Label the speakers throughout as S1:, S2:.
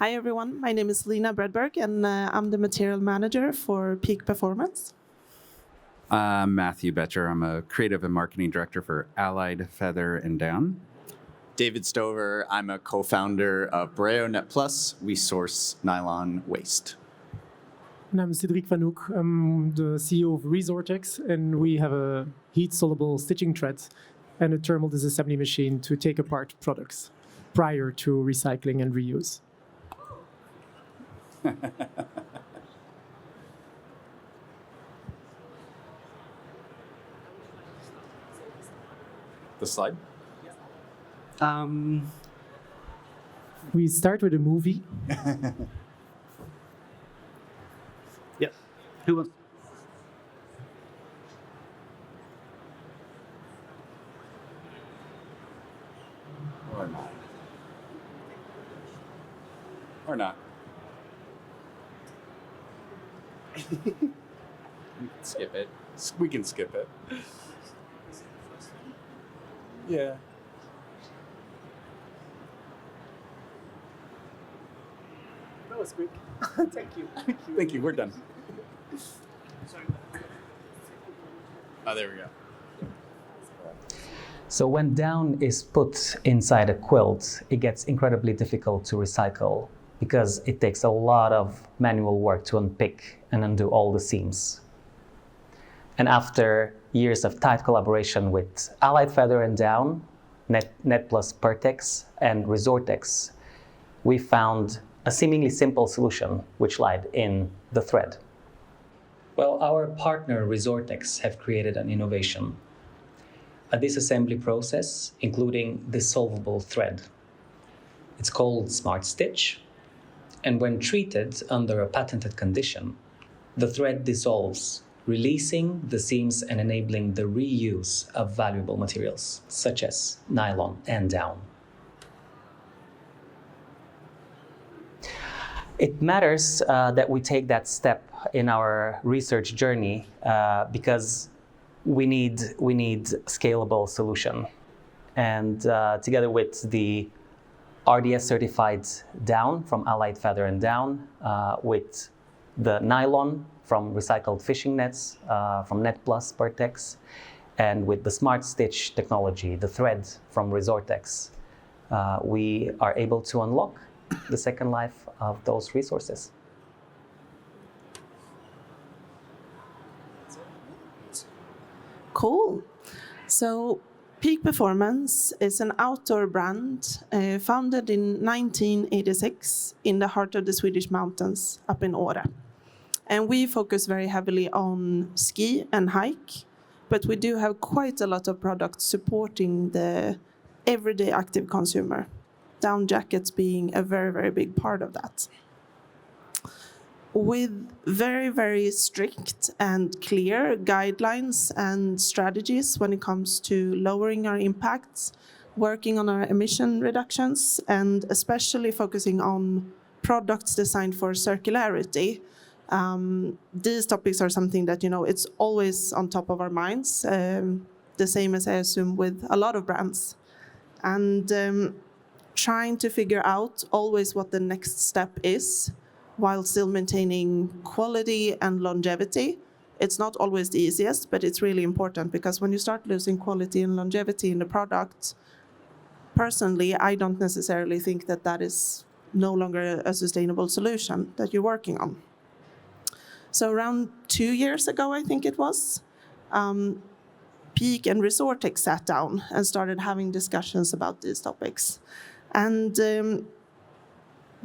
S1: Hi everyone, my name is Lina Bredberg and I'm the material manager for Peak Performance.
S2: I'm Matthew Betcher. I'm a creative and marketing director for Allied Feather and Down.
S3: David Stover. I'm a co-founder of Bureo Net Plus. We source nylon waste.
S4: And I'm Cedric Vanouk. I'm the CEO of Resortecs, and we have a heat-soluble stitching thread and a thermal disassembly machine to take apart products prior to recycling and reuse.
S2: The slide?
S4: We start with a movie.
S5: Yeah. Who wants?
S2: Or not. Or not. We can skip it. We can skip it. Yeah.
S4: That was quick. Thank you.
S2: Thank you. We're done.
S3: Oh, there we go.
S6: So when down is put inside a quilt, it gets incredibly difficult to recycle because it takes a lot of manual work to unpick and undo all the seams. And after years of tight collaboration with Allied Feather and Down, Net Plus Pertex, and Resortecs, we found a seemingly simple solution which lied in the thread. Well, our partner Resortecs have created an innovation, a disassembly process including dissolvable thread. It's called Smart Stitch, and when treated under a patented condition, the thread dissolves, releasing the seams and enabling the reuse of valuable materials, such as nylon and down. It matters that we take that step in our research journey because we need scalable solution. And together with the RDS certified down from Allied Feather and Down, with the nylon from recycled fishing nets from Net Plus Pertex, and with the Smart Stitch technology, the thread from Resortecs, we are able to unlock the second life of those resources.
S1: Cool. So Peak Performance is an outdoor brand founded in 1986 in the heart of the Swedish mountains up in Åre. And we focus very heavily on ski and hike, but we do have quite a lot of products supporting the everyday active consumer, down jackets being a very, very big part of that. With very, very strict and clear guidelines and strategies when it comes to lowering our impacts, working on our emission reductions, and especially focusing on products designed for circularity. These topics are something that, it's always on top of our minds, the same as I assume with a lot of brands. And trying to figure out always what the next step is while still maintaining quality and longevity. It's not always the easiest, but it's really important because when you start losing quality and longevity in the product, personally, I don't necessarily think that that is no longer a sustainable solution that you're working on. So around 2 years ago, I think it was, Peak and Resortecs sat down and started having discussions about these topics. And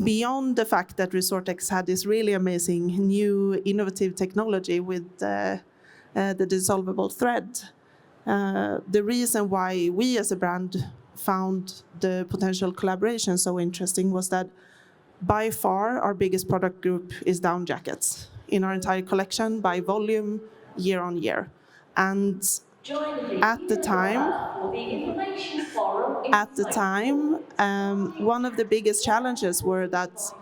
S1: beyond the fact that Resortecs had this really amazing new innovative technology with the dissolvable thread, the reason why we as a brand found the potential collaboration so interesting was that by far our biggest product group is down jackets in our entire collection by volume year on year. And at the time, one of the biggest challenges were that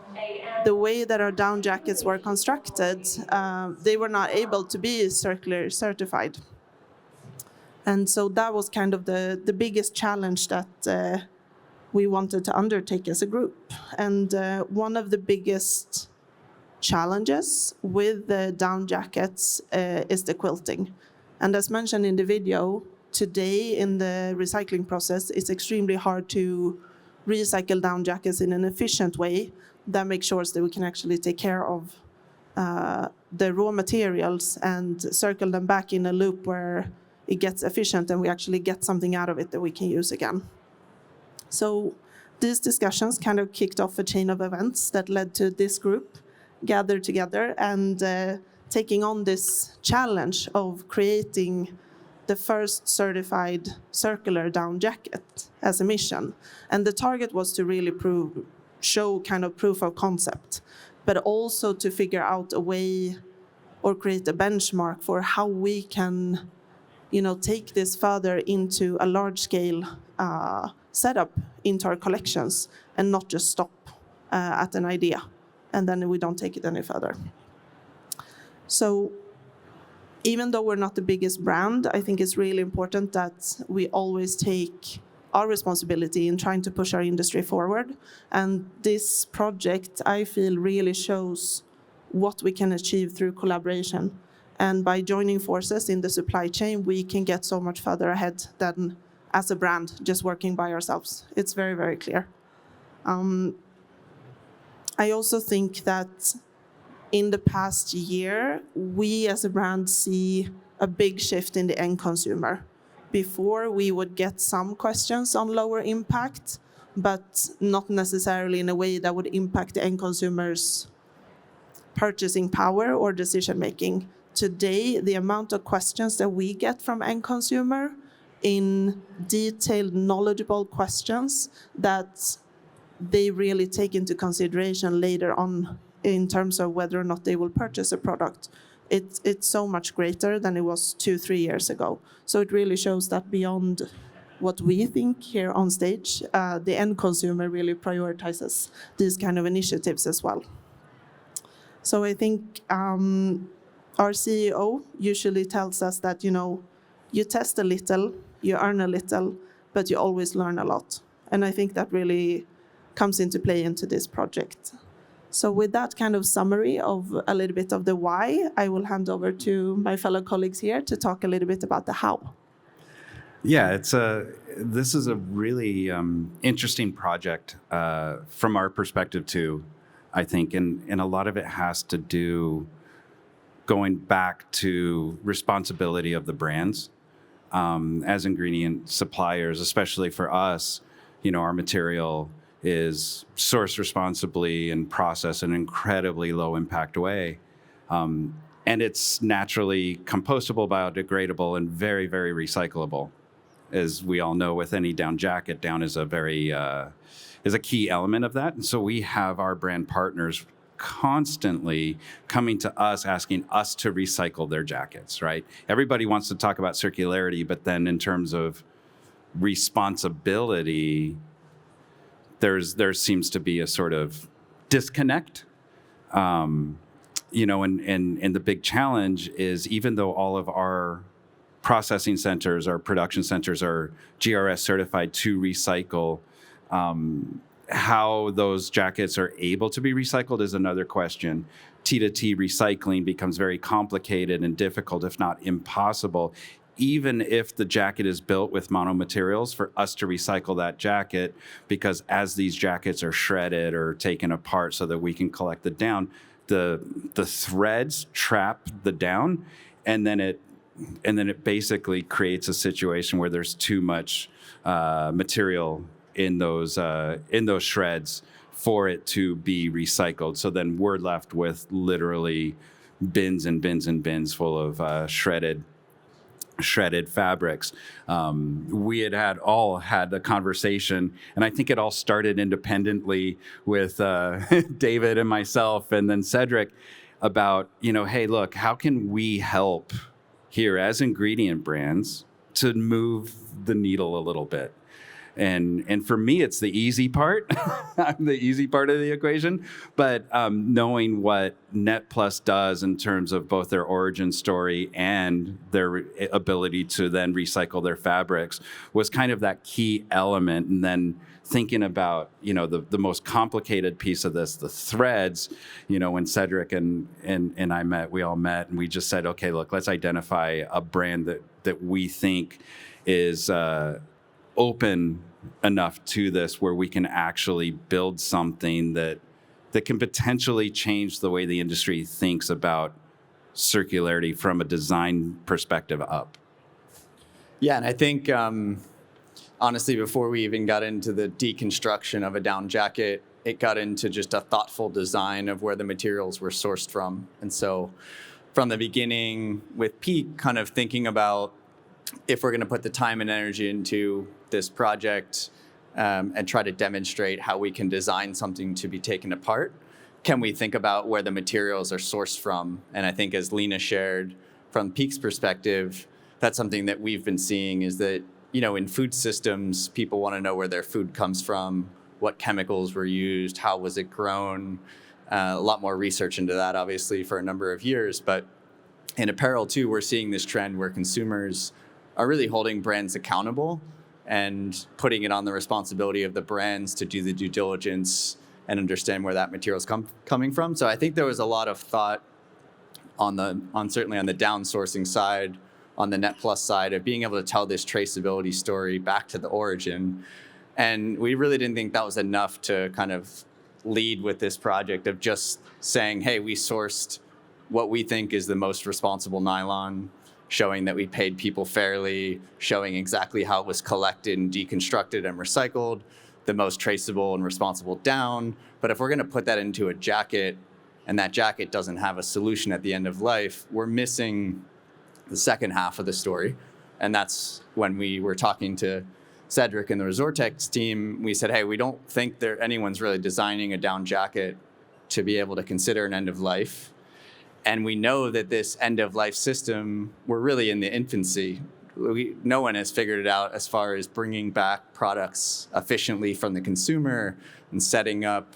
S1: the way that our down jackets were constructed, they were not able to be circular certified. And so that was kind of the biggest challenge that we wanted to undertake as a group. And one of the biggest challenges with the down jackets is the quilting. And as mentioned in the video, today in the recycling process, it's extremely hard to recycle down jackets in an efficient way that makes sure that we can actually take care of the raw materials and circle them back in a loop where it gets efficient and we actually get something out of it that we can use again. So these discussions kind of kicked off a chain of events that led to this group gathered together and taking on this challenge of creating the first certified circular down jacket as a mission. And the target was to really show kind of proof of concept, but also to figure out a way or create a benchmark for how we can, take this further into a large-scale setup into our collections and not just stop at an idea, and then we don't take it any further. So even though we're not the biggest brand, I think it's really important that we always take our responsibility in trying to push our industry forward. And this project, I feel, really shows what we can achieve through collaboration. And by joining forces in the supply chain, we can get so much further ahead than as a brand, just working by ourselves. It's very, very clear. I also think that in the past year, we as a brand see a big shift in the end consumer. Before, we would get some questions on lower impact, but not necessarily in a way that would impact the end consumer's purchasing power or decision making. Today, the amount of questions that we get from end consumer in detailed, knowledgeable questions that they really take into consideration later on in terms of whether or not they will purchase a product, it's so much greater than it was 2-3 years ago. So it really shows that beyond what we think here on stage, the end consumer really prioritizes these kind of initiatives as well. So I think our CEO usually tells us that, you test a little, you earn a little, but you always learn a lot. And I think that really comes into play into this project. So with that kind of summary of a little bit of the why, I will hand over to my fellow colleagues here to talk a little bit about the how.
S2: Yeah, this is a really interesting project from our perspective too, I think, and a lot of it has to do going back to responsibility of the brands as ingredient suppliers, especially for us. Our material is sourced responsibly and processed in an incredibly low impact way. And it's naturally compostable, biodegradable, and very, very recyclable. As we all know, with any down jacket, down is a key element of that. And so we have our brand partners constantly coming to us, asking us to recycle their jackets, right? Everybody wants to talk about circularity, but then in terms of responsibility, there seems to be a sort of disconnect. And the big challenge is, even though all of our processing centers, our production centers are GRS certified to recycle, how those jackets are able to be recycled is another question. T2T recycling becomes very complicated and difficult, if not impossible. Even if the jacket is built with monomaterials, for us to recycle that jacket, because as these jackets are shredded or taken apart so that we can collect the down, the threads trap the down, and then it basically creates a situation where there's too much material in those shreds for it to be recycled. So then we're left with literally bins and bins and bins full of shredded fabrics. We had all had a conversation, and I think it all started independently with David and myself, and then Cedric, about, hey, look, how can we help here as ingredient brands to move the needle a little bit? And for me, it's the easy part. I'm the easy part of the equation. But knowing what Net Plus does in terms of both their origin story and their ability to then recycle their fabrics was kind of that key element. And then thinking about, the most complicated piece of this, the threads, when Cedric and I met, we all met, and we just said, okay, look, let's identify a brand that we think is open enough to this where we can actually build something that can potentially change the way the industry thinks about circularity from a design perspective up.
S3: Yeah, and I think, honestly, before we even got into the deconstruction of a down jacket, it got into just a thoughtful design of where the materials were sourced from. And so from the beginning with Peak, kind of thinking about if we're going to put the time and energy into this project and try to demonstrate how we can design something to be taken apart, can we think about where the materials are sourced from? And I think as Lena shared, from Peak's perspective, that's something that we've been seeing is that, in food systems, people want to know where their food comes from, what chemicals were used, how was it grown. A lot more research into that, obviously, for a number of years. But in apparel, too, we're seeing this trend where consumers are really holding brands accountable and putting it on the responsibility of the brands to do the due diligence and understand where that material is coming from. So I think there was a lot of thought certainly on the down sourcing side, on the Net Plus side, of being able to tell this traceability story back to the origin. And we really didn't think that was enough to kind of lead with this project of just saying, hey, we sourced what we think is the most responsible nylon, showing that we paid people fairly, showing exactly how it was collected and deconstructed and recycled, the most traceable and responsible down. But if we're going to put that into a jacket and that jacket doesn't have a solution at the end of life, we're missing the second half of the story. And that's when we were talking to Cedric and the Resortecs team. We said, hey, we don't think anyone's really designing a down jacket to be able to consider an end of life. And we know that this end of life system, we're really in the infancy. No one has figured it out as far as bringing back products efficiently from the consumer and setting up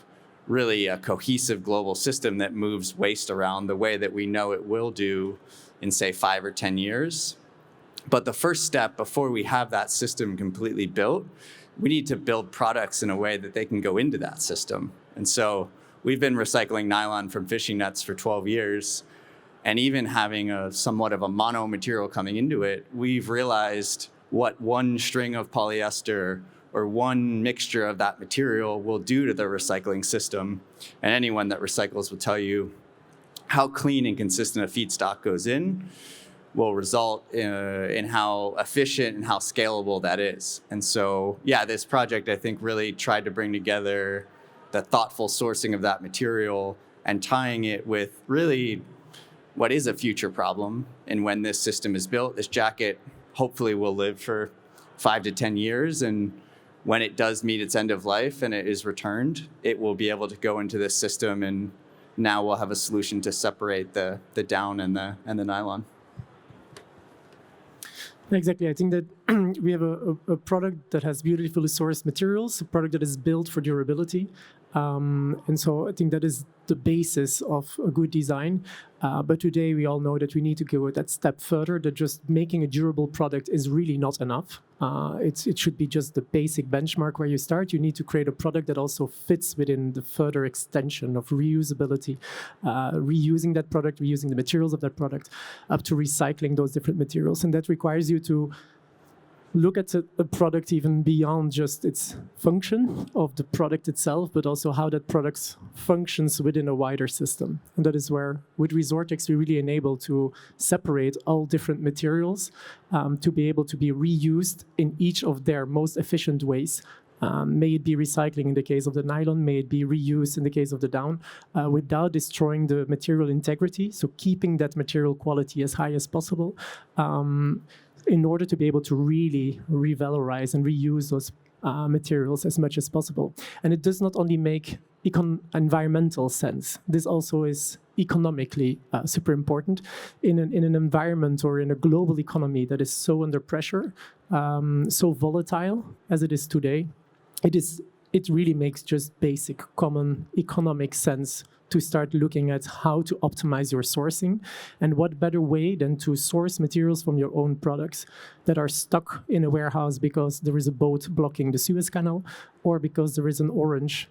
S3: really a cohesive global system that moves waste around the way that we know it will do in, say, 5 or 10 years. But the first step, before we have that system completely built, we need to build products in a way that they can go into that system. And so we've been recycling nylon from fishing nets for 12 years. And even having somewhat of a mono material coming into it, we've realized what one string of polyester or one mixture of that material will do to the recycling system. And anyone that recycles will tell you how clean and consistent a feedstock goes in will result in how efficient and how scalable that is. And so, yeah, this project, I think, really tried to bring together the thoughtful sourcing of that material and tying it with really what is a future problem. And when this system is built, this jacket hopefully will live for 5 to 10 years. And when it does meet its end of life and it is returned, it will be able to go into this system, and now we'll have a solution to separate the down and the nylon.
S4: Exactly. I think that we have a product that has beautifully sourced materials, a product that is built for durability. And so I think that is the basis of a good design. But today we all know that we need to go that step further, that just making a durable product is really not enough. It should be just the basic benchmark where you start. You need to create a product that also fits within the further extension of reusability, reusing that product, reusing the materials of that product, up to recycling those different materials. And that requires you to look at a product even beyond just its function of the product itself, but also how that product functions within a wider system. And that is where, with Resortecs, we really enable to separate all different materials to be able to be reused in each of their most efficient ways. May it be recycling in the case of the nylon, may it be reused in the case of the down, without destroying the material integrity, so keeping that material quality as high as possible, in order to be able to really revalorize and reuse those materials as much as possible. And it does not only make environmental sense, this also is economically super important in an environment or in a global economy that is so under pressure, so volatile as it is today. It really makes just basic common economic sense to start looking at how to optimize your sourcing, and what better way than to source materials from your own products that are stuck in a warehouse because there is a boat blocking the Suez Canal, or because there is an orange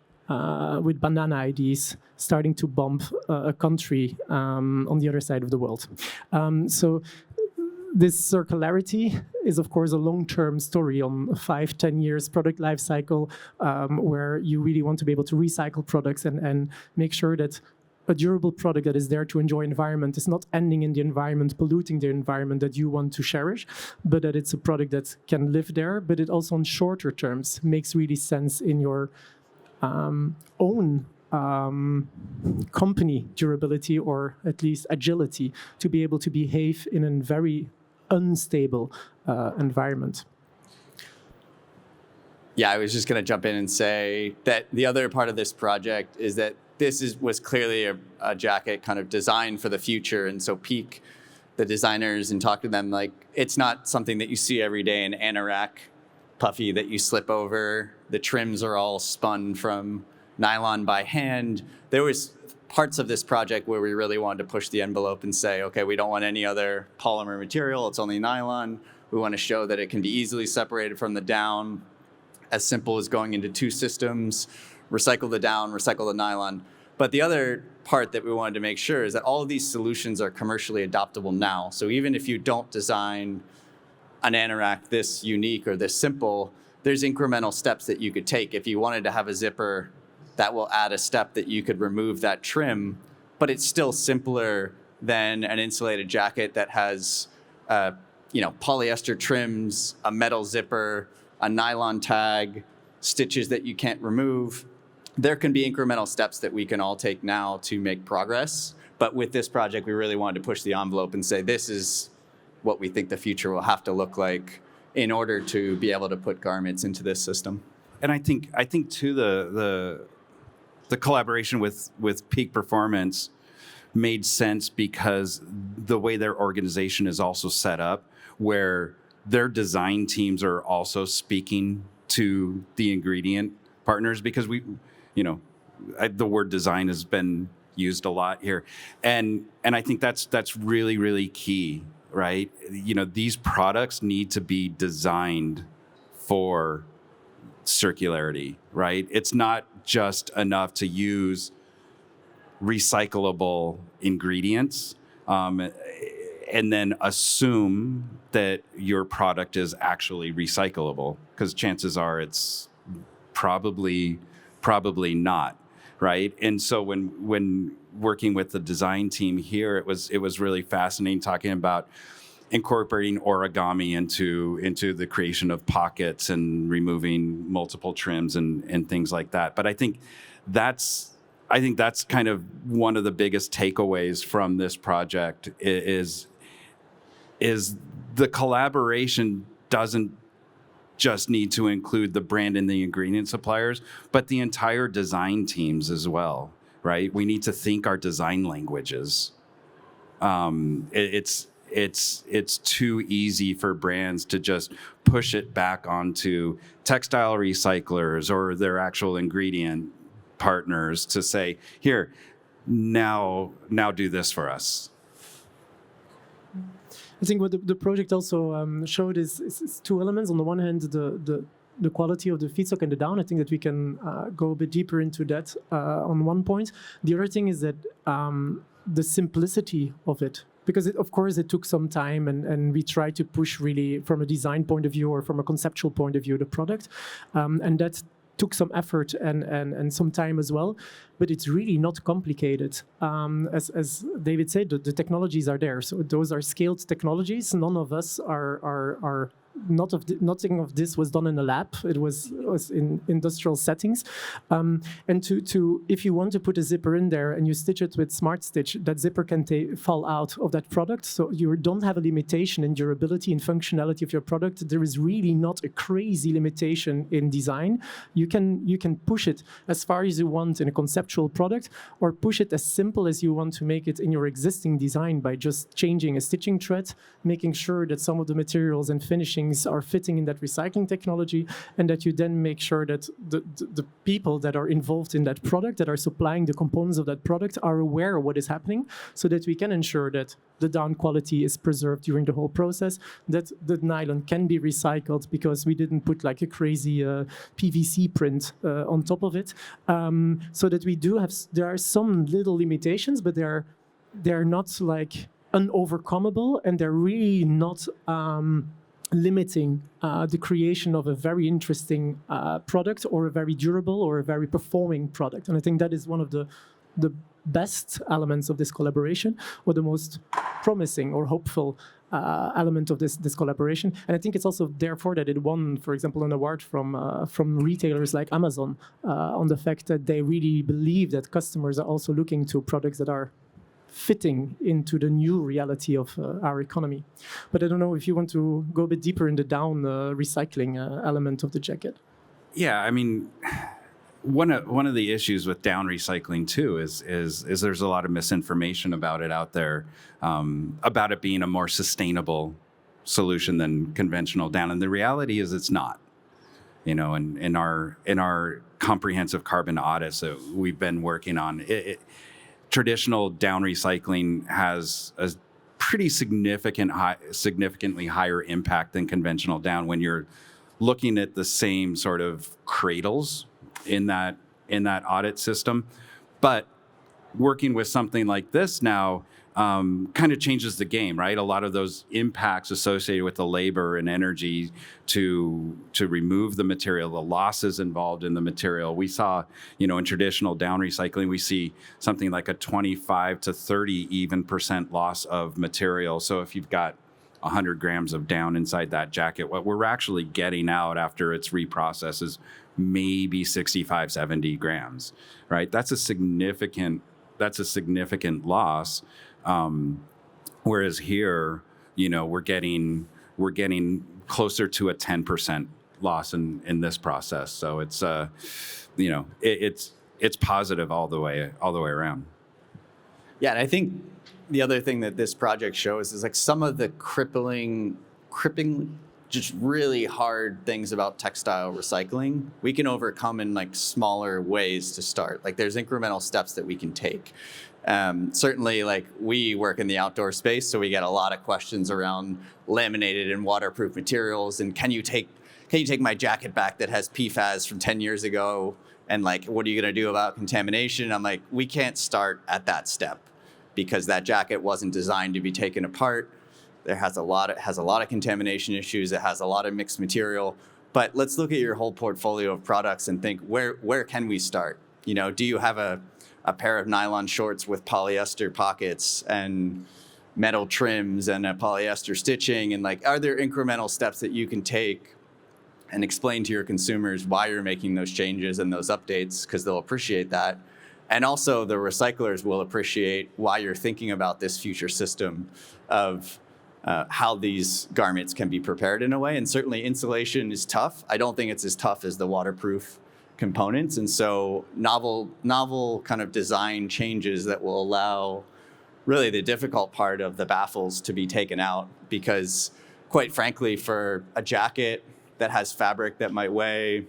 S4: with banana IDs starting to bomb a country on the other side of the world. So this circularity is, of course, a long-term story on 5-10 years product life cycle, where you really want to be able to recycle products and make sure that a durable product that is there to enjoy environment is not ending in the environment, polluting the environment that you want to cherish, but that it's a product that can live there, but it also on shorter terms makes really sense in your own company durability, or at least agility, to be able to behave in a very unstable environment.
S3: Yeah, I was just going to jump in and say that the other part of this project is that this was clearly a jacket kind of designed for the future. And so peak the designers and talk to them like, it's not something that you see every day, an anorak puffy that you slip over. The trims are all spun from nylon by hand. There was parts of this project where we really wanted to push the envelope and say, okay, we don't want any other polymer material. It's only nylon. We want to show that it can be easily separated from the down, as simple as going into 2 systems, recycle the down, recycle the nylon. But the other part that we wanted to make sure is that all of these solutions are commercially adoptable now. So even if you don't design an anorak this unique or this simple, there's incremental steps that you could take. If you wanted to have a zipper, that will add a step that you could remove that trim, but it's still simpler than an insulated jacket that has polyester trims, a metal zipper, a nylon tag, stitches that you can't remove. There can be incremental steps that we can all take now to make progress. But with this project, we really wanted to push the envelope and say, this is what we think the future will have to look like in order to be able to put garments into this system.
S2: And I think too, the collaboration with Peak Performance made sense because the way their organization is also set up, where their design teams are also speaking to the ingredient partners, because the word design has been used a lot here, and I think that's really, really key, right? These products need to be designed for circularity, right? It's not just enough to use recyclable ingredients and then assume that your product is actually recyclable, because chances are it's probably not, right? And so when working with the design team here, it was really fascinating talking about incorporating origami into the creation of pockets and removing multiple trims and things like that. But I think that's kind of one of the biggest takeaways from this project is the collaboration doesn't just need to include the brand and the ingredient suppliers, but the entire design teams as well, right? We need to think our design languages. It's too easy for brands to just push it back onto textile recyclers or their actual ingredient partners to say, here, now do this for us.
S4: I think what the project also showed is 2 elements. On the one hand, the quality of the feedstock and the down. I think that we can go a bit deeper into that on one point. The other thing is that the simplicity of it. Because, of course, it took some time, and we tried to push really from a design point of view or from a conceptual point of view the product. And that took some effort and some time as well. But it's really not complicated. As David said, the technologies are there. So those are scaled technologies. None of us are nothing of this was done in a lab. It was in industrial settings. And if you want to put a zipper in there and you stitch it with Smart Stitch, that zipper can fall out of that product. So you don't have a limitation in durability and functionality of your product. There is really not a crazy limitation in design. You can push it as far as you want in a conceptual product, or push it as simple as you want to make it in your existing design by just changing a stitching thread, making sure that some of the materials and finishings are fitting in that recycling technology, and that you then make sure that the people that are involved in that product, that are supplying the components of that product, are aware of what is happening, so that we can ensure that the down quality is preserved during the whole process, that the nylon can be recycled because we didn't put like a crazy PVC print on top of it, so that there are some little limitations, but they're not like unovercomable, and they're really not limiting the creation of a very interesting product, or a very durable or a very performing product. And I think that is one of the best elements of this collaboration, or the most promising or hopeful element of this collaboration. And I think it's also therefore that it won, for example, an award from retailers like Amazon on the fact that they really believe that customers are also looking to products that are fitting into the new reality of our economy. But I don't know if you want to go a bit deeper in the down recycling element of the jacket.
S2: Yeah, I mean, one of the issues with down recycling too is there's a lot of misinformation about it out there, about it being a more sustainable solution than conventional down, and the reality is it's not. You know, in our comprehensive carbon audits that we've been working on, traditional down recycling has a pretty significantly higher impact than conventional down when you're looking at the same sort of cradles in that audit system. But working with something like this now kind of changes the game, right? A lot of those impacts associated with the labor and energy to remove the material, the losses involved in the material. We saw, in traditional down recycling, we see something like a 25 to 30% loss of material. So if you've got 100 grams of down inside that jacket, what we're actually getting out after it's reprocessed is maybe 65, 70 grams, right? That's a significant loss. Whereas here, we're getting closer to a 10% loss in this process. So it's it's positive all the way around.
S3: Yeah, and I think the other thing that this project shows is like some of the crippling, just really hard things about textile recycling, we can overcome in like smaller ways to start. Like there's incremental steps that we can take. Certainly, like we work in the outdoor space, so we get a lot of questions around laminated and waterproof materials. And can you take my jacket back that has PFAS from 10 years ago? And like, what are you going to do about contamination? I'm like, we can't start at that step because that jacket wasn't designed to be taken apart. It has a lot of contamination issues. It has a lot of mixed material. But let's look at your whole portfolio of products and think, where can we start? Do you have a pair of nylon shorts with polyester pockets and metal trims and a polyester stitching? And like, are there incremental steps that you can take and explain to your consumers why you're making those changes and those updates? Because they'll appreciate that. And also the recyclers will appreciate why you're thinking about this future system of how these garments can be prepared in a way. And certainly insulation is tough. I don't think it's as tough as the waterproof components. And so novel kind of design changes that will allow really the difficult part of the baffles to be taken out, because quite frankly, for a jacket that has fabric that might weigh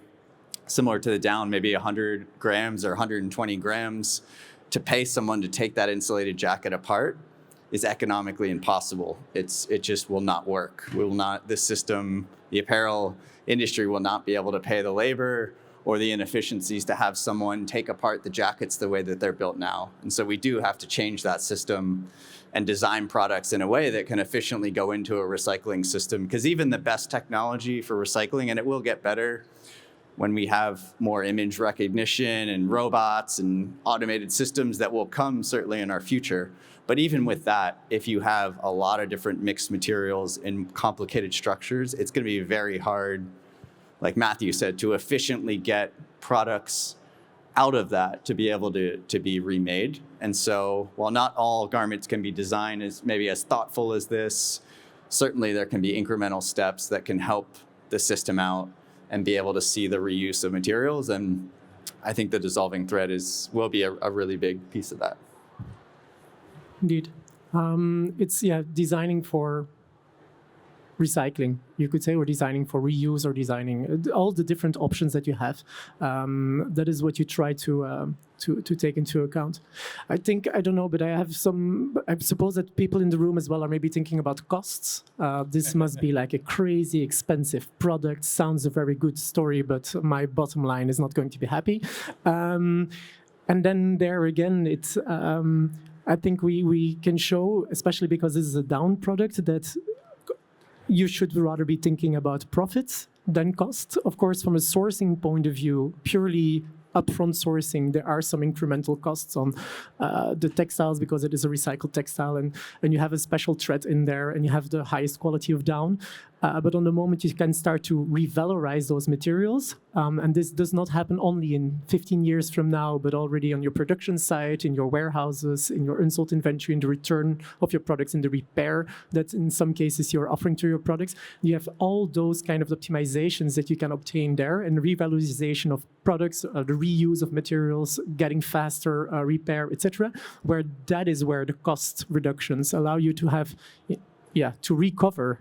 S3: similar to the down, maybe 100 grams or 120 grams, to pay someone to take that insulated jacket apart is economically impossible. It just will not work. This system, the apparel industry will not be able to pay the labor or the inefficiencies to have someone take apart the jackets the way that they're built now. And so we do have to change that system and design products in a way that can efficiently go into a recycling system. Because even the best technology for recycling, and it will get better, when we have more image recognition and robots and automated systems that will come certainly in our future. But even with that, if you have a lot of different mixed materials and complicated structures, it's going to be very hard, like Matthew said, to efficiently get products out of that to be able to be remade. And so while not all garments can be designed as maybe as thoughtful as this, certainly there can be incremental steps that can help the system out and be able to see the reuse of materials. And I think the dissolving thread will be a really big piece of that.
S4: Indeed. It's designing for recycling, you could say, or designing for reuse, or designing all the different options that you have. That is what you try to take into account. I don't know, but I suppose that people in the room as well are maybe thinking about costs. This must be like a crazy expensive product. Sounds a very good story, but my bottom line is not going to be happy. And then there again, it's I think we can show, especially because this is a down product, that you should rather be thinking about profits than cost. Of course, from a sourcing point of view, purely upfront sourcing, there are some incremental costs on the textiles because it is a recycled textile, and you have a special thread in there, and you have the highest quality of down. But on the moment you can start to revalorize those materials, and this does not happen only in 15 years from now, but already on your production site, in your warehouses, in your unsold inventory, in the return of your products, in the repair that in some cases you're offering to your products. You have all those kind of optimizations that you can obtain there, and revalorization of products, the reuse of materials, getting faster repair, etc. Where that is where the cost reductions allow you to have, to recover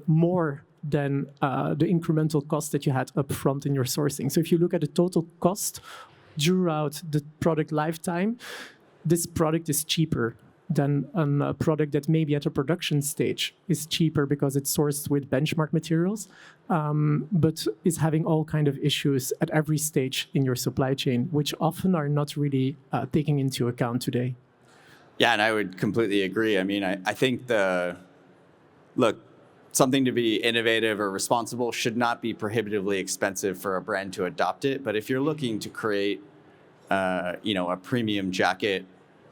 S4: more than the incremental cost that you had up front in your sourcing. So if you look at the total cost throughout the product lifetime, this product is cheaper than a product that maybe at a production stage is cheaper because it's sourced with benchmark materials, but is having all kind of issues at every stage in your supply chain, which often are not really taken into account today.
S3: Yeah, and I would completely agree. I mean, I think something to be innovative or responsible should not be prohibitively expensive for a brand to adopt it. But if you're looking to create, a premium jacket,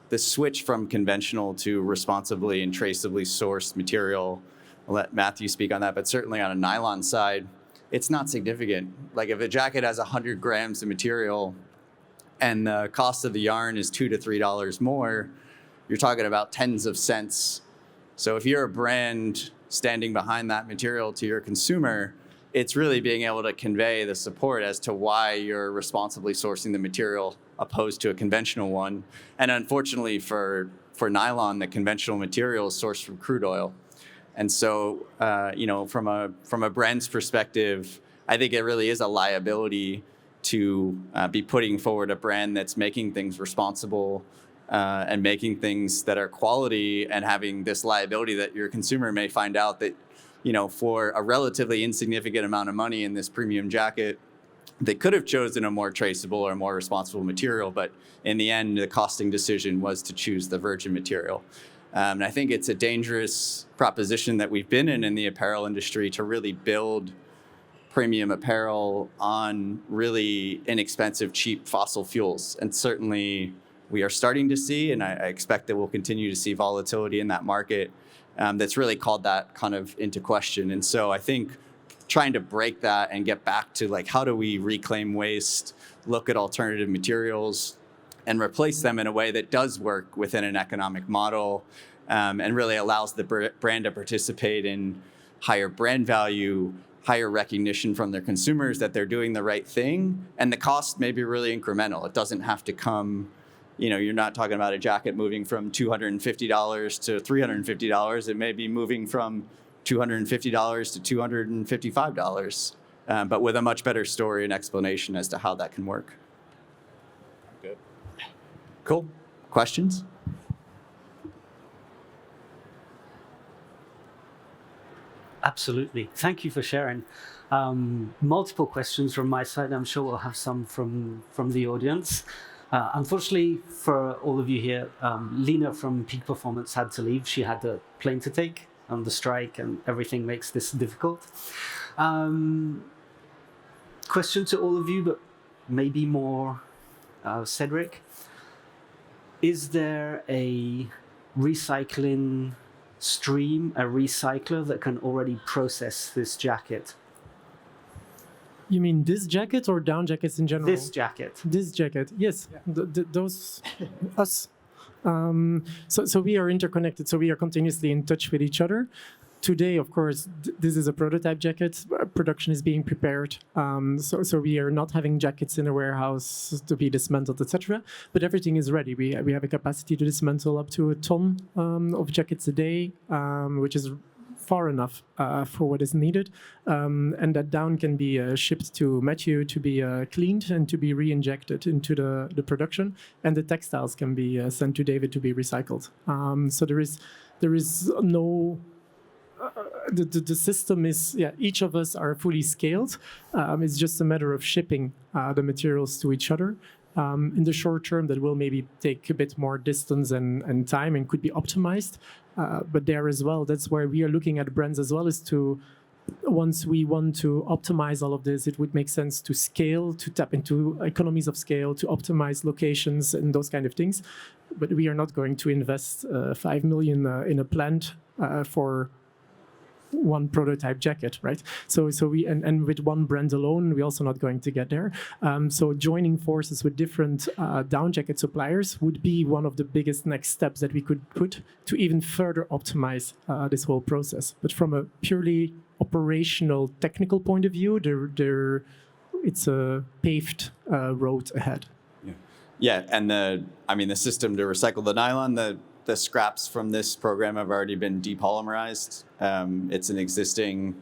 S3: the switch from conventional to responsibly and traceably sourced material, I'll let Matthew speak on that, but certainly on a nylon side, it's not significant. Like if a jacket has 100 grams of material and the cost of the yarn is $2 to $3 more, you're talking about tens of cents. So if you're a brand standing behind that material to your consumer, it's really being able to convey the support as to why you're responsibly sourcing the material opposed to a conventional one. And unfortunately for nylon, the conventional material is sourced from crude oil. And so, from a brand's perspective, I think it really is a liability to be putting forward a brand that's making things responsible and making things that are quality, and having this liability that your consumer may find out that, for a relatively insignificant amount of money in this premium jacket, they could have chosen a more traceable or more responsible material, but in the end, the costing decision was to choose the virgin material. And I think it's a dangerous proposition that we've been in the apparel industry, to really build premium apparel on really inexpensive, cheap fossil fuels. And certainly we are starting to see, and I expect that we'll continue to see volatility in that market that's really called that kind of into question. And so I think trying to break that and get back to how do we reclaim waste, look at alternative materials, and replace them in a way that does work within an economic model, and really allows the brand to participate in higher brand value, higher recognition from their consumers that they're doing the right thing, and the cost may be really incremental. It doesn't have to come, you're not talking about a jacket moving from $250 to $350. It may be moving from $250 to $255, but with a much better story and explanation as to how that can work.
S2: Good.
S3: Cool. Questions?
S5: Absolutely. Thank you for sharing. Multiple questions from my side. I'm sure we'll have some from the audience. Unfortunately for all of you here, Lena from Peak Performance had to leave. She had a plane to take, and the strike and everything makes this difficult. question to all of you, but maybe more Cedric. Is there a recycling stream, a recycler that can already process this jacket?
S4: You mean this jacket or down jackets in general?
S5: This jacket.
S4: This jacket, yes. Those, us. So we are interconnected, so we are continuously in touch with each other. Today, of course, this is a prototype jacket. Production is being prepared. So we are not having jackets in a warehouse to be dismantled, etc. But everything is ready. We have a capacity to dismantle up to 1 ton of jackets a day, which is far enough for what is needed. And that down can be shipped to Matthew to be cleaned and to be re-injected into the production. And the textiles can be sent to David to be recycled. So there is no... The system is, each of us are fully scaled. It's just a matter of shipping the materials to each other. In the short term, that will maybe take a bit more distance and time and could be optimized. But there as well, that's where we are looking at brands as well, is to, once we want to optimize all of this, it would make sense to scale, to tap into economies of scale, to optimize locations and those kind of things. But we are not going to invest 5 million in a plant for one prototype jacket, right? So we and with one brand alone, we're also not going to get there. So joining forces with different down jacket suppliers would be one of the biggest next steps that we could put to even further optimize this whole process. But from a purely operational, technical point of view, it's a paved road ahead.
S3: Yeah, and the system to recycle the nylon, the scraps from this program have already been depolymerized. It's an existing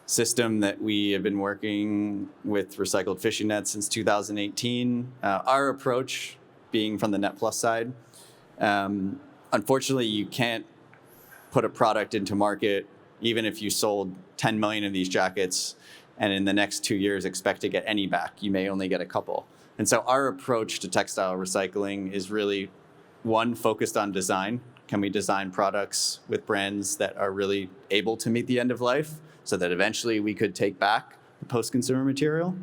S3: system that we have been working with recycled fishing nets since 2018. Our approach being from the Net Plus side, unfortunately, you can't put a product into market, even if you sold 10 million of these jackets, and in the next 2 years expect to get any back. You may only get a couple. And so our approach to textile recycling is really, one, focused on design. Can we design products with brands that are really able to meet the end of life so that eventually we could take back the post-consumer material?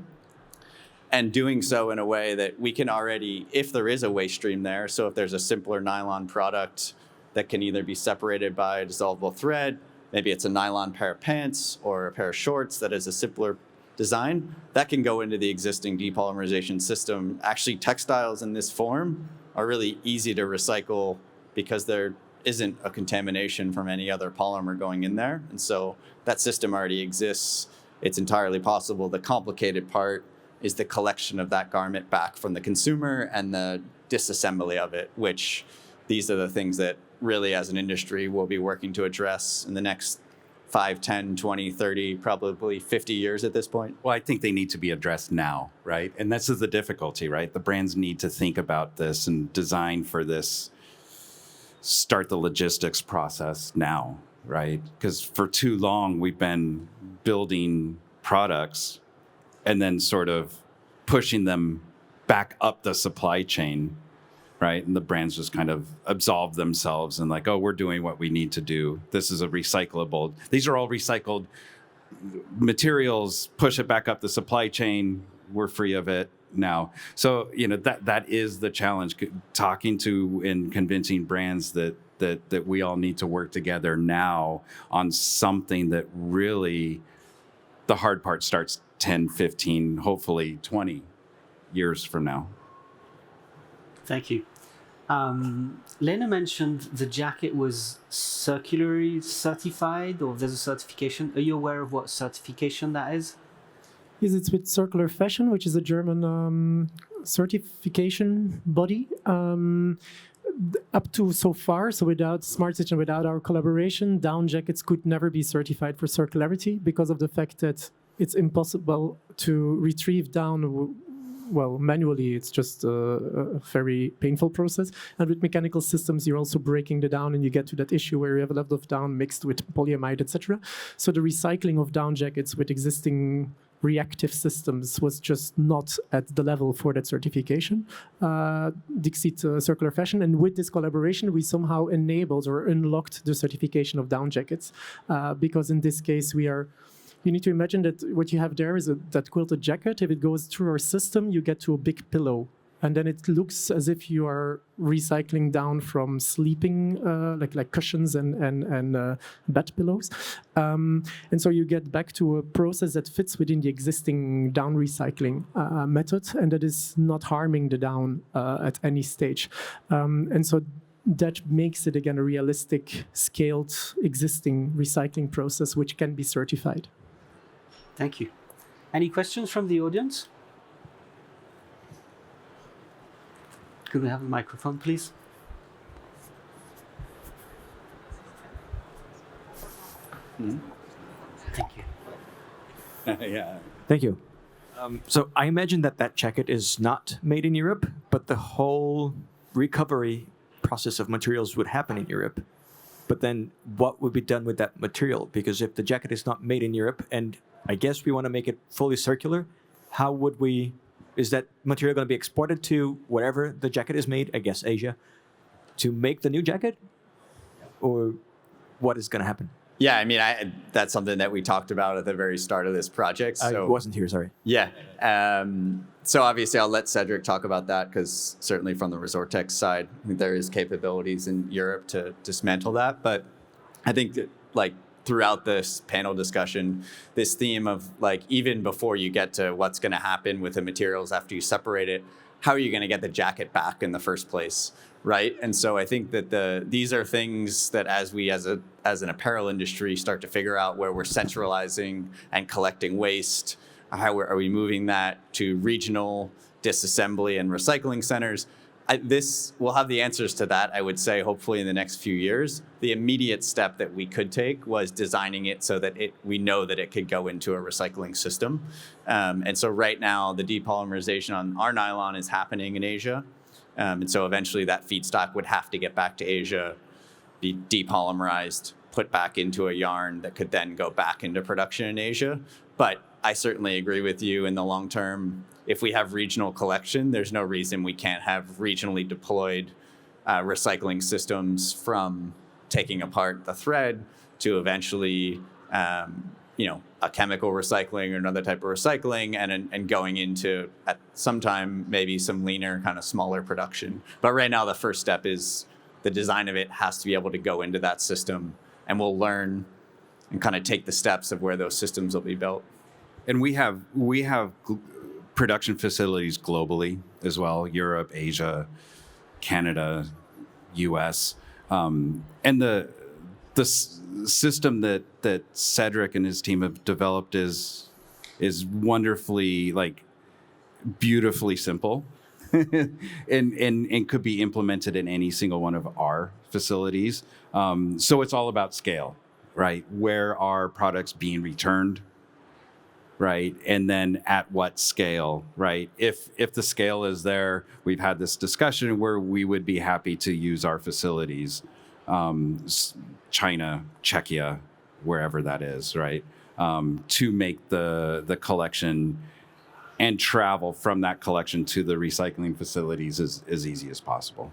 S3: And doing so in a way that we can already, if there is a waste stream there, so if there's a simpler nylon product that can either be separated by a dissolvable thread, maybe it's a nylon pair of pants or a pair of shorts that is a simpler design, that can go into the existing depolymerization system. Actually, textiles in this form are really easy to recycle because there isn't a contamination from any other polymer going in there. And so that system already exists. It's entirely possible. The complicated part is the collection of that garment back from the consumer and the disassembly of it, which these are the things that really as an industry we'll be working to address in the next 5, 10, 20, 30, probably 50 years at this point?
S2: Well, I think they need to be addressed now, right? And this is the difficulty, right? The brands need to think about this and design for this, start the logistics process now, right? Because for too long, we've been building products and then sort of pushing them back up the supply chain, right? And the brands just kind of absolve themselves and like, oh, we're doing what we need to do. This is a recyclable. These are all recycled materials. Push it back up the supply chain. We're free of it now. So, that is the challenge, talking to and convincing brands that we all need to work together now on something that really, the hard part starts 10, 15, hopefully 20 years from now.
S5: Thank you. Lena mentioned the jacket was circularity certified, or there's a certification. Are you aware of what certification that is?
S4: Yes, it's with Circular Fashion, which is a German certification body. Up to so far, so without Smart Stitch and without our collaboration, down jackets could never be certified for circularity because of the fact that it's impossible to retrieve down. Well, manually, it's just a very painful process. And with mechanical systems, you're also breaking the down and you get to that issue where you have a lot of down mixed with polyamide, etc. So the recycling of down jackets with existing reactive systems was just not at the level for that certification. Dixit Circular Fashion, and with this collaboration, we somehow enabled or unlocked the certification of down jackets because in this case, we are you need to imagine that what you have there is that quilted jacket. If it goes through our system, you get to a big pillow. And then it looks as if you are recycling down from sleeping, like cushions and bed pillows. And so you get back to a process that fits within the existing down recycling method, and that is not harming the down at any stage. And so that makes it, again, a realistic, scaled, existing recycling process, which can be certified.
S5: Thank you. Any questions from the audience? Could we have a microphone, please? Thank you.
S2: Yeah.
S7: Thank you. So I imagine that jacket is not made in Europe, but the whole recovery process of materials would happen in Europe. But then what would be done with that material? Because if the jacket is not made in Europe, and I guess we want to make it fully circular, how would we... Is that material going to be exported to wherever the jacket is made, I guess Asia, to make the new jacket? Or what is going to happen?
S3: Yeah, I mean, that's something that we talked about at the very start of this project.
S7: I wasn't here, sorry.
S3: Yeah. So obviously, I'll let Cedric talk about that, because certainly from the Resortecs side, there is capabilities in Europe to dismantle that. But I think that, like, throughout this panel discussion, this theme of, like, even before you get to what's going to happen with the materials after you separate it, how are you going to get the jacket back in the first place, right? And so I think that these are things that as we as an apparel industry start to figure out where we're centralizing and collecting waste, how are we moving that to regional disassembly and recycling centers, this will have the answers to that, I would say, hopefully in the next few years. The immediate step that we could take was designing it so that we know that it could go into a recycling system. And so right now, the depolymerization on our nylon is happening in Asia. And so eventually that feedstock would have to get back to Asia, be depolymerized, put back into a yarn that could then go back into production in Asia. But I certainly agree with you in the long term. If we have regional collection, there's no reason we can't have regionally deployed recycling systems, from taking apart the thread to eventually, a chemical recycling or another type of recycling, and going into at some time maybe some leaner, kind of smaller production. But right now, the first step is the design of it has to be able to go into that system, and we'll learn and kind of take the steps of where those systems will be built.
S2: And we have production facilities globally as well: Europe, Asia, Canada, U.S. And the system that Cedric and his team have developed is wonderfully, like, beautifully simple, and could be implemented in any single one of our facilities. So it's all about scale, right? Where are products being returned? Right. And then at what scale, right? If the scale is there, we've had this discussion where we would be happy to use our facilities, China, Czechia, wherever that is, right? To make the collection and travel from that collection to the recycling facilities as easy as possible.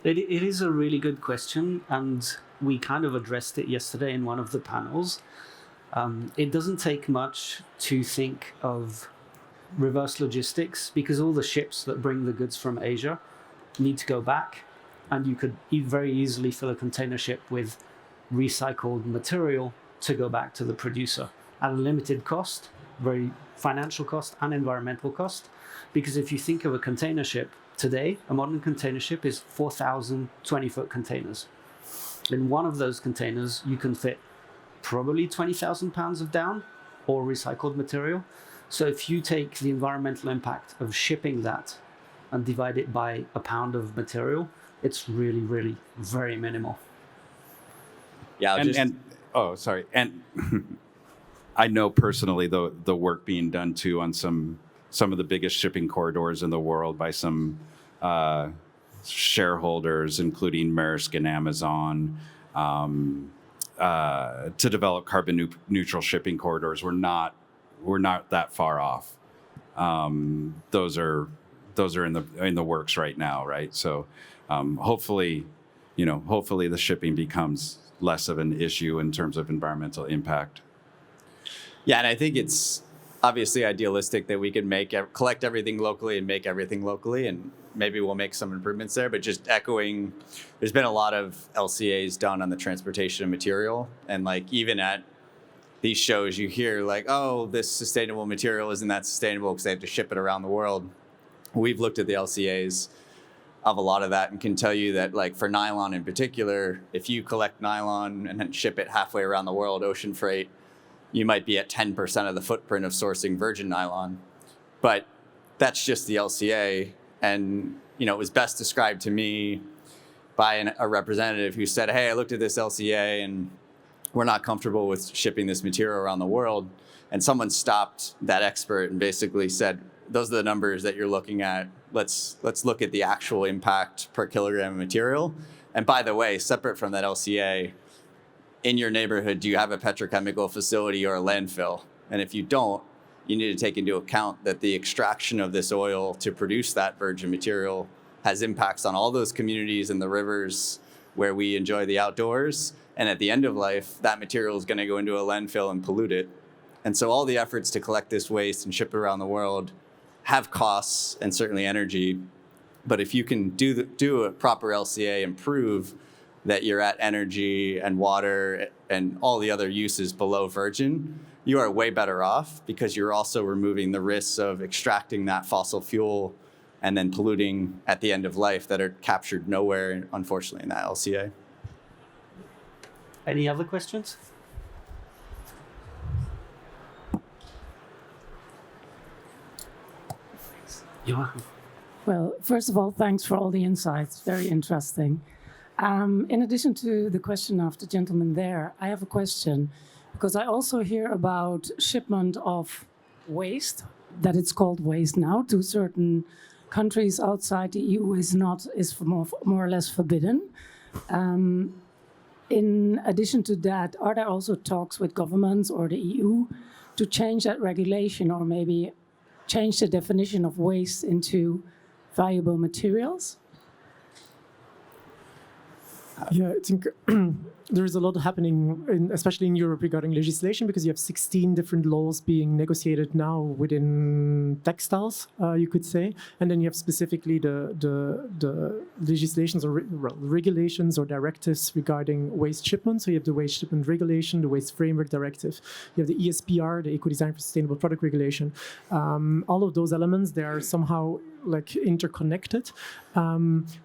S5: It is a really good question, and we kind of addressed it yesterday in one of the panels. It doesn't take much to think of reverse logistics, because all the ships that bring the goods from Asia need to go back, and you could very easily fill a container ship with recycled material to go back to the producer at a limited cost, very financial cost and environmental cost. Because if you think of a container ship today, a modern container ship is 4,000 20-foot containers. In one of those containers, you can fit probably 20,000 pounds of down or recycled material. So if you take the environmental impact of shipping that and divide it by a pound of material, it's really, really very minimal.
S3: Yeah,
S2: And I know personally the work being done too on some of the biggest shipping corridors in the world by some shareholders, including Maersk and Amazon, to develop carbon neutral shipping corridors. We're not that far off. Those are in the works right now, right? So hopefully the shipping becomes less of an issue in terms of environmental impact.
S3: Yeah, and I think it's obviously idealistic that we could collect everything locally and make everything locally, and maybe we'll make some improvements there. But just echoing, there's been a lot of LCAs done on the transportation of material, and like even at these shows, you hear like, oh, this sustainable material isn't that sustainable because they have to ship it around the world. We've looked at the LCAs of a lot of that and can tell you that, like for nylon in particular, if you collect nylon and then ship it halfway around the world, ocean freight, you might be at 10% of the footprint of sourcing virgin nylon. But that's just the LCA. And, you know, it was best described to me by a representative who said, hey, I looked at this LCA and we're not comfortable with shipping this material around the world. And someone stopped that expert and basically said, those are the numbers that you're looking at. Let's look at the actual impact per kilogram of material. And by the way, separate from that LCA, in your neighborhood, do you have a petrochemical facility or a landfill? And if you don't, you need to take into account that the extraction of this oil to produce that virgin material has impacts on all those communities and the rivers where we enjoy the outdoors. And at the end of life, that material is going to go into a landfill and pollute it. And so all the efforts to collect this waste and ship it around the world have costs and certainly energy. But if you can do a proper LCA and prove that you're at energy and water and all the other uses below virgin, you are way better off because you're also removing the risks of extracting that fossil fuel and then polluting at the end of life that are captured nowhere, unfortunately, in that LCA.
S5: Any other questions? Joachim.
S8: Well, first of all, thanks for all the insights. Very interesting. In addition to the question of the gentleman there, I have a question because I also hear about shipment of waste, that it's called waste now, to certain countries outside the EU is more or less forbidden. In addition to that, are there also talks with governments or the EU to change that regulation or maybe change the definition of waste into valuable materials?
S4: Yeah, I think there's a lot happening, especially in Europe, regarding legislation, because you have 16 different laws being negotiated now within textiles, you could say, and then you have specifically the legislations or regulations or directives regarding waste shipment. So you have the waste shipment regulation, the waste framework directive, you have the ESPR, the Eco Design for Sustainable Product Regulation. All of those elements, they are somehow like interconnected.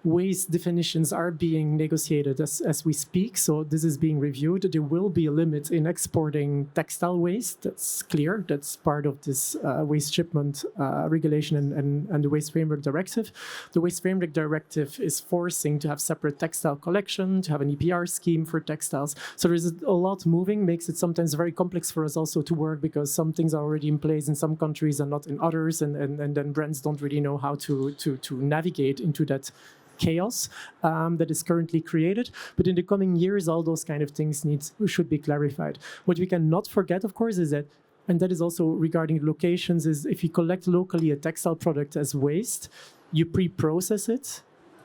S4: Waste definitions are being negotiated as we speak, so this is being reviewed. There will be a limit in exporting textile waste. That's clear. That's part of this waste shipment regulation and the waste framework directive. The waste framework directive is forcing to have separate textile collection, to have an EPR scheme for textiles. So there's a lot moving, makes it sometimes very complex for us also to work because some things are already in place in some countries and not in others, and then brands don't really know how to navigate into that chaos that is currently created. But in the coming years, all those kind of things should be clarified. What we cannot forget, of course, is that, and that is also regarding locations, is if you collect locally a textile product as waste, you pre-process it,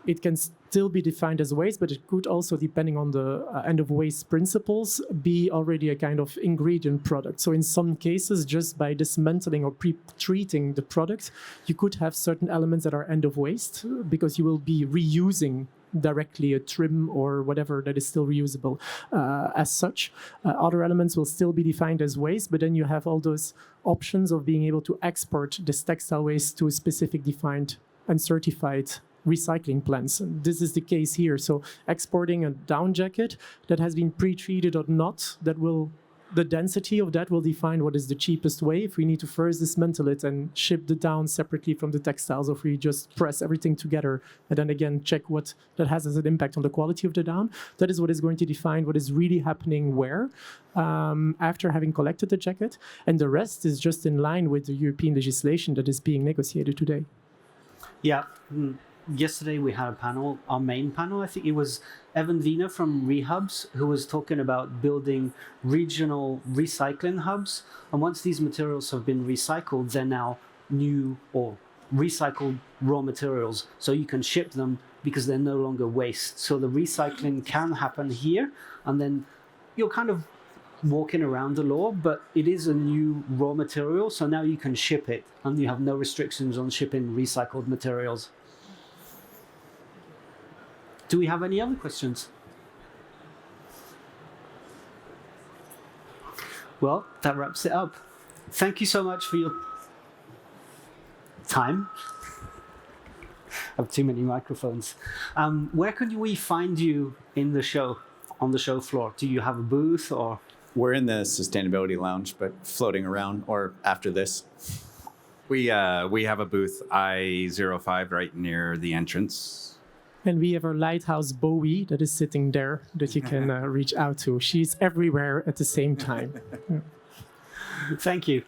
S4: it can still be defined as waste, but it could also, depending on the end of waste principles, be already a kind of ingredient product. So in some cases, just by dismantling or pre-treating the product, you could have certain elements that are end of waste because you will be reusing directly a trim or whatever that is still reusable as such. Other elements will still be defined as waste, but then you have all those options of being able to export this textile waste to a specific defined and certified recycling plants. And this is the case here. So exporting a down jacket that has been pre-treated or not, the density of that will define what is the cheapest way. If we need to first dismantle it and ship the down separately from the textiles, or if we just press everything together and then again check what that has as an impact on the quality of the down, that is what is going to define what is really happening where after having collected the jacket. And the rest is just in line with the European legislation that is being negotiated today.
S5: Yeah. Yesterday we had a panel, our main panel, I think it was Evan Wiener from Rehubs, who was talking about building regional recycling hubs. And once these materials have been recycled, they're now new or recycled raw materials. So you can ship them because they're no longer waste. So the recycling can happen here. And then you're kind of walking around the law, but it is a new raw material, so now you can ship it, and you have no restrictions on shipping recycled materials. Do we have any other questions? Well, that wraps it up. Thank you so much for your time. I have too many microphones. Where can we find you in the show, on the show floor? Do you have a booth or?
S3: We're in the sustainability lounge, but floating around or after this.
S2: We have a booth I-05 right near the entrance.
S4: And we have our lighthouse Bowie that is sitting there that you can reach out to. She's everywhere at the same time.
S5: Thank you.